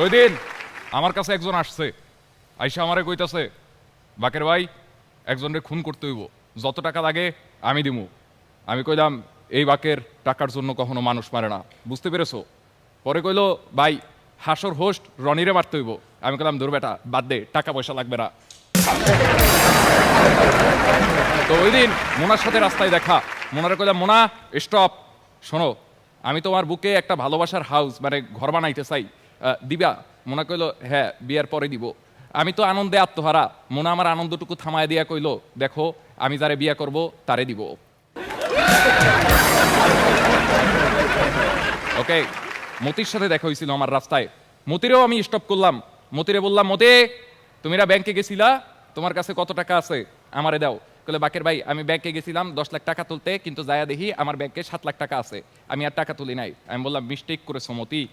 ওই দিন আমার কাছে একজন আসছে, আইসা আমারে কইতাছে, বাকের ভাই একজনরে খুন করতে হইব, যত টাকা লাগে আমি দিমু। আমি কইলাম এই বাকের টাকার জন্য কখনো মানুষ মারে না, বুঝতে পেরেছো? পরে কইলো ভাই হাসর হোস্ট রনিরে মারতে হইব। আমি কইলাম দূর বেটা বাদ দে, টাকা পয়সা লাগবে না। তো ওই দিন মোনার সাথে রাস্তায় দেখা, মোনারে কইলাম মোনা স্টপ, শোনো আমি তোমার বুকে একটা ভালোবাসার হাউস মানে ঘর বানাইতে চাই, দিবা? মোনা কইলো হ্যাঁ বিয়ের পরে দিব। আমি তো আনন্দে আত্মহারা, মোনা আমার আনন্দটুকু থামায় দিয়া কইলো দেখো আমি যারে বিয়ে করব তারে দিব। ওকে, মতির সাথে দেখা হয়েছিল আমার রাস্তায়, মতিরেও আমি স্টপ করলাম। মতিরে বললাম মতি তুমিরা ব্যাংকে গেছিলা, তোমার কাছে কত টাকা আছে আমারে দাও। কইলে বাকের ভাই আমি ব্যাংকে গেছিলাম 10 লাখ টাকা তুলতে, কিন্তু যায়া দেখি আমার ব্যাংকে 7 লাখ টাকা আছে, আমি আর টাকা তুলি নাই। আমি বললাম মিস্টেক করেছো মতি,